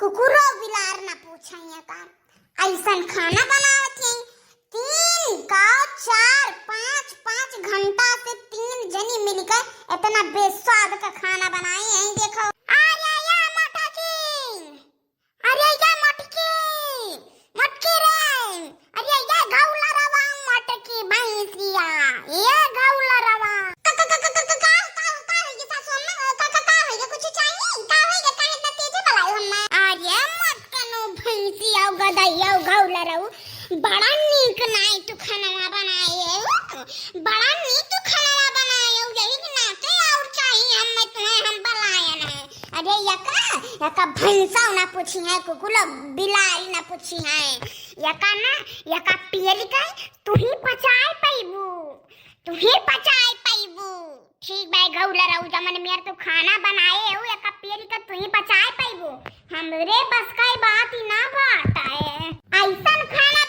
कुकुरो बिलार न पूछिए का ऐसन खाना बनावत है। 3 गाँव 4 5 5 घंटा से 3 जनी मिलकर इतना बेस्वाद का खाना बनाए हैं। देखो अरे या मटकी, अरे या मटकी मटकी रे, अरे या घौला रवा मटकी भैंसिया, ये घौला रवा बड़ा नीक नाई तू खाना बनाए, बड़ा नीक तू खाना बनाए, यही नाते और चाहिए हम तुम्हें हम बनाए ना। अरे यका भैंसा ना पूछी है, कुकुलो बिलाई ना पूछी है, यका ना यका पियली का तू ही पचाए पैबू, तू ही पचाए पैबू। ठीक भाई घौला रहू जमन मेर तो खाना बनाए हो, यका पियली का तू ही पचाए पैबू। हमरे बस का बात ही ना बात है। ऐसन खाना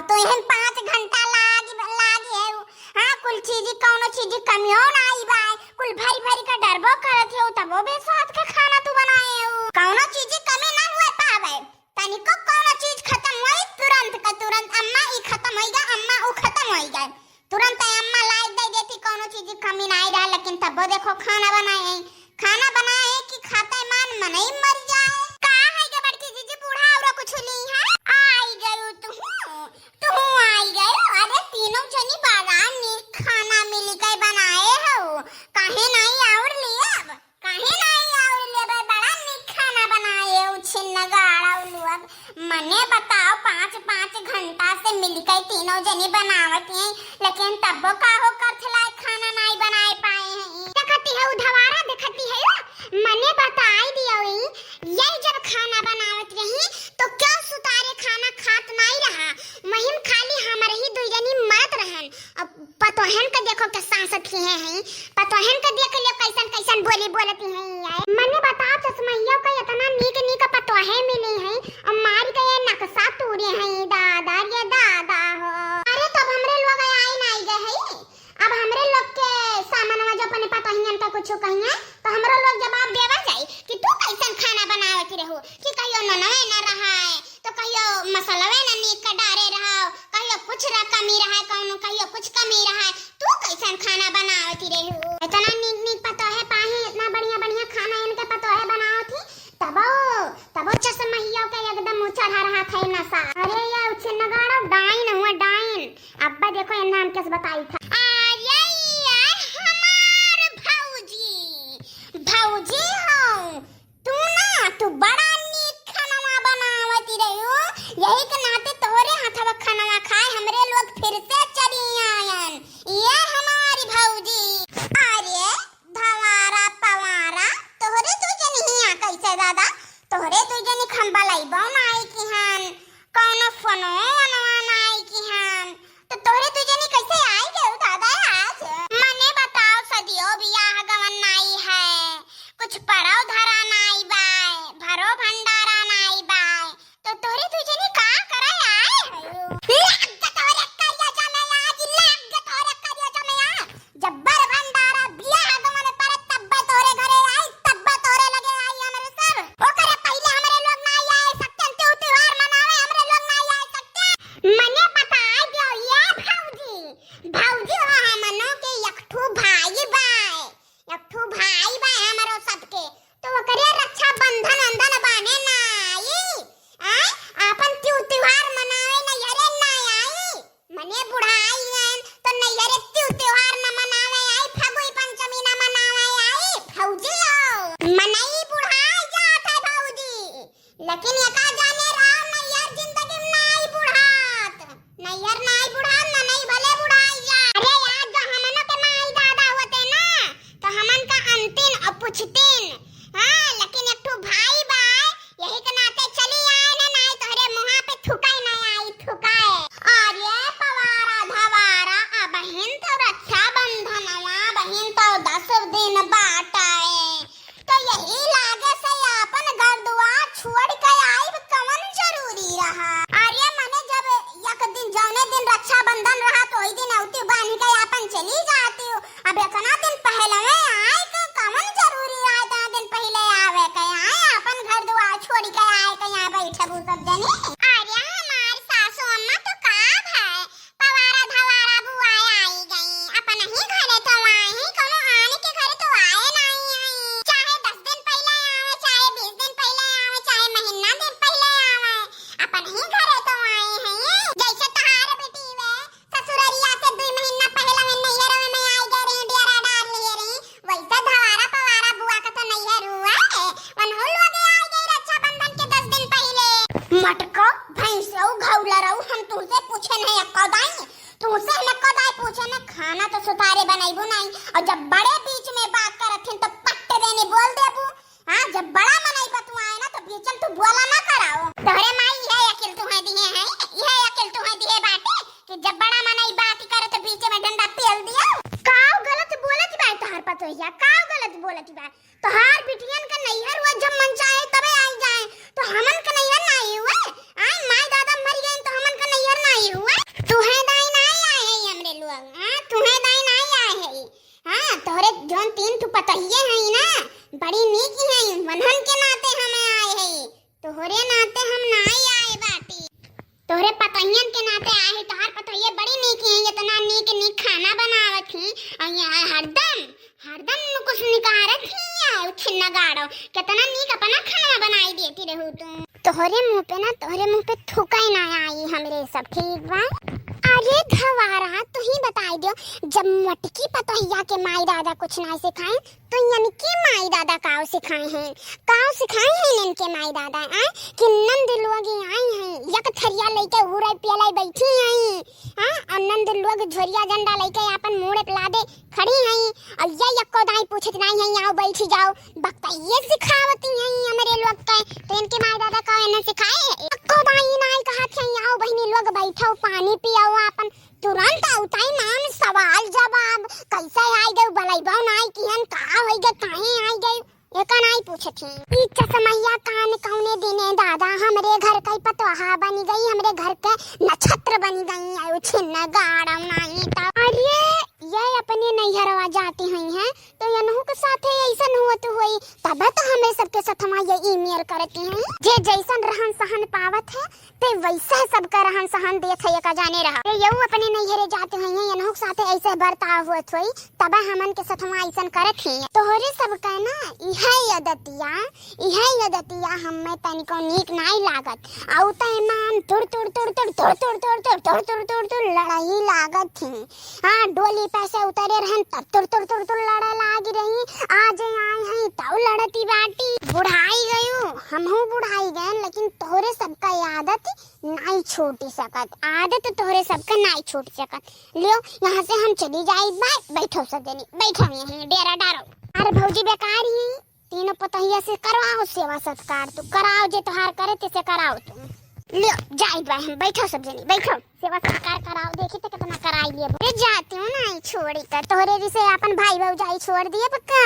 तो यहन 5 घंटा लागी है। हां कुल चीज कौनो चीज कमियो ना आई बाय, कुल भरी भरी का डरबो करत हो तबो बेस्वाद का खाना तू बनाए हो। कौनो चीज कमी ना हुए पावे, तनिको कौनो चीज खत्म होई तुरंत का तुरंत अम्मा ई खत्म होई गया, अम्मा ऊ खत्म होई गया, तुरंत अम्मा लाई दे देती कौनो चीज कमी ना आई रहा। लेकिन तबो देखो खाना बनाए कि खाता मान मनई मर जाए। का है के बड़की जीजी बूढ़ा और कुछ ली है आई गयो तू आई गयो। अरे तीनों जनी बड़ा नीक खाना मिल गए बनाए हो, काहे नहीं और लिए, अब काहे नहीं और लिए, बड़ा नीक खाना बनाए हो। छिन्न गाड़ा उलुअब मने बताओ 5 घंटा से मिल गए तीनों जनी बनावत हैं, लेकिन तब का हो करथला खाना नहीं बनाए पाए हैं। देखती है उधवारा, देखती है मने बताई दियो ये जब खाना बनावत रही तो क्यों सुतारे खाना खात नहीं रहा, महिम खाली हमारे ही दो जनी मरत रहन। अब पतोहन का देखो के सांसत ही हैं, पतोहन का देख लियो कैसन कैसन बोली बोलती हैं। मने बताओ चश्मैया का इतना नीक नीक पतोहे मिले हैं और मार के ये नक्शा तोड़े हैं। दादा ये दादा हो, अरे तब हमरे लोग आई नहीं गए हैं। अब हमरे लोग के सामानवा जो अपने पतोहियन का कुछ कहिए तो हमरो लोग जवाब देवा जाए कि तू कैसन खाना बनावत रहो, कि कहियो ननवे न रहा है तो कहियो मसालावे न नीक का डारे रहा, कहियो कुछ कमी रहा, कहियो कुछ कमी रहा, तू कैसन खाना बनावत रहो। इतना नीक नीक पतोहे पाही, इतना बढ़िया बढ़िया खाना इनके पतोहे बनावत थी, तबो चश्मैया के एकदम चढ़ा रहा था नशा। अरे ये छिन्नगाड़ा डाइन हुआ डाइन। अब्बा देखो ये नाम किस बताई था। भौजी हो तू बड़ा नीक खाना बनावत रहो, यही के नाते तोरे हाथवा खाना खाए हमरे लोग फिर से चली आयन। ये हमारी भौजी। अरे धवारा पवारा तोरे तू जनी हिया कैसे दादा, तोरे तू जनी खंबा लाइबो नाई की हन, कौनो फोनो नाई की हन, तो तोरे तू जनी कैसे आई गयो दादा आज। मने बताओ सदियो बियाह गवन नाई है, कुछ पड़ाव धरा नाई बाय, भरो भंडारा नाई बाय, तो तोरे तू जनी का करे आए हो। लग तोरे करिया जमे आज, लग तोरे करिया जमे आ, जब्बर भंडारा बियाह गवन पर तब तोरे घरे आई, तब तोरे लगे आई हमरे सर। ओ करे पहले हमरे लोग नहीं आए सकते, त्योहार मनावे हमरे लोग नहीं आए सकते। मने बता दियो ये भौजी हो हमनो के एकठू भाई बाय, एकठू भाई बाय हमरो सबके, तो करे रक्षा बंधन अंधन बाने ना आई, आपन त्योहार मनावे न यरे ना आई। मने बुढ़ाई हैं तो न यरे त्योहार न मनावे आई, फगुई पंचमी न मनावे आई। भौजी हो मनई बुढ़ाई जात है भौजी, लेकिन एका जाने राम नैयर जिंदगी में नाई बुढ़ात, नैयर नाई बुढ़ात न नहीं भले बुढ़ाई जा। अरे यार जो हमनो के माई दादा होते ना तो हमन का अंतिम और पुछतिन, हां लेकिन एक तो भाई बाय यही के नाते चली मुझसे न कदाई पूछे न खाना तो सुतारे बनाइबो नहीं और जब बड़े बीच में बात करथिन तो पट्टे देने बोल देबू। हां जब बड़ा मनाई बतू आए ना तो बीचम तू बोला ना कराओ। तोरे माई है अकेल तुहे दिए है यह अकेल तुहे दिए बाटे कि जब बड़ा मनाई बात करे तो बीच में डंडा पेल दिया। काऊ गलत बोलत बा तोहर पतोहिया काऊ गलत बोलत बा। तोहार बिटियन का नैहर हुआ जब मन चाहे तबे आई जाए तो हमन का नैहर नहीं हुए। आई माई दादा मर गए तो हमन का नैहर नहीं हुए। तुहे दाई नहीं आए है हमरे लोग। हां तुहे दाई नहीं आए है। हां तोरे जोन तीन तू पतहिए है ना बड़ी नीक है मनहन के नाते हम आए है। तोहरे नाते हम नहीं आए बाटी। तोहरे पतहियन के नाते आए तोहार पतहिए बड़ी नीक है इतना नीक नीक खाना बनावत थी और हरदम हरदम कुछ निकारत ही छिन्ना गाड़ो कितना नीक अपना खाना बनाई देती रहू तू। तोहरे मुंह पे थूका ही ना आई हमरे सब ठीक बा। अरे घवारा तू ही बताई दो जब मटकी पतोहिया के माई दादा कुछ नहीं सिखाए तो इनके माई दादा काव सिखाए हैं इनके माई दादा कि नंद लोग आई हैं एक थरिया लेके उड़े पियलाई बैठी हैं नंद लोग झोरिया झंडा लेके अपन मुड़े पला दे खड़ी हैं और ये यक्को दाई पूछत नहीं है आओ बैठी जाओ बक्ता ये सिखावती हैं हमरे लोग के तो इनके माई दादा का इन्हें सिखाए यक्को दाई नहीं कहत है आओ बहनी लोग बैठो पानी पियो अपन तुरंत उताई नाम सवाल जवाब कैसे आई गए बलैबो नहीं किहन का होई गए काहे आई गए एका नहीं पूछथी। ई चसमैया कान कौने दिने दादा हमरे घर कई पतोहा बनी गई हमरे घर के नक्षत्र बनी गई आयो छिन्न गाड़म नहीं ता। अरे ये अपने नैहरवा जाती हुई हैं तो यनहु के साथे ऐसन हुत हुई तब तो हमें सबके साथमा ये ईमेल करती हैं जे जैसन रहन सहन पावत है ते वैसा सबका रहन सहन देख है का जाने रहा ये अपने नैहरे जाते हुई हैं यनहु के साथे ऐसे बर्ताव हुत हुई तब हमन के साथमा ऐसन करत ही तोहरे सब का ना इहे यदतिया हमें तनिको नीक नहीं लागत आउ त ईमान तुड़ लड़ाई लागत थी। हां डोली पैसे उतरे रहन तब तुड़ लड़ा लागी रही आज आए हैं ताऊ लड़ती बाटी बुढ़ाई गयो हमहू बुढ़ाई गए लेकिन तोहरे सबका आदत नहीं छूट सकत आदत तोहरे सबका नहीं छूट सकत लियो यहाँ से हम चली जाई बैठो सजनी बैठो यहीं डेरा डारो। अरे भौजी बेकार ही तीनों पतहिया से करवाओ सेवा सत्कार तू कराओ जे तोहार करे ते से कराओ तुम लियो जाई बा हम बैठो सब जनी बैठो सेवा सत्कार कराओ देखी तो कितना कराई लिए रे जाती हूं ना छोड़ी कर तोहरे जिसे अपन भाई भौजाई छोड़ दिए पक्का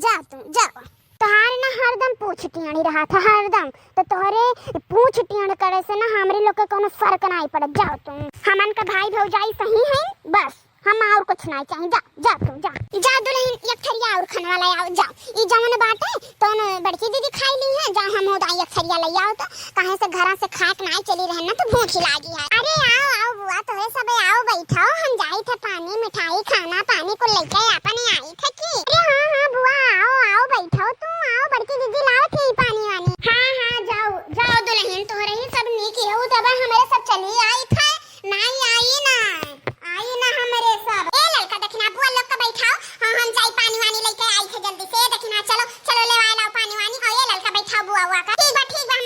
जा तू जाओ। तोहार ना हरदम पूछ टियाणी रहा था हरदम तो तोहरे पूछ टियाण करे से ना हमरे लोग के कोनो फर्क नहीं पड़त जाओ तुम हमन का भाई भौजाई सही है बस हम और कुछ नहीं चाहिए जा तुम जा दुल्हन एक थरिया और खाने वाला आओ जाओ ई जवन बाटे तो बड़की दीदी खाई ली है जाओ हम होदा एक थरिया ले आओ तो कहां से घर से खाक नहीं चली रहन ना तो भूख लागी है। अरे आओ बुआ तो सब आओ बैठो हम जाई थे पानी मिठाई खाना पानी को लेके अपन आई थे की। अरे हां बुआ आओ बैठो तुम आओ बड़की दीदी लाओ थी पानी वानी। हां जाओ दुल्हन तोहरे ही सब नीक है तब हमारे सब चली आई थे नहीं आई ना हमारे सब ए लड़का दखना बुआ लोग का बैठाओ हम जाई पानी वानी लेके आई थे जल्दी से दखना चलो ले आए लाओ पानी वानी और ये लड़का बैठाओ बुआ का ठीक बा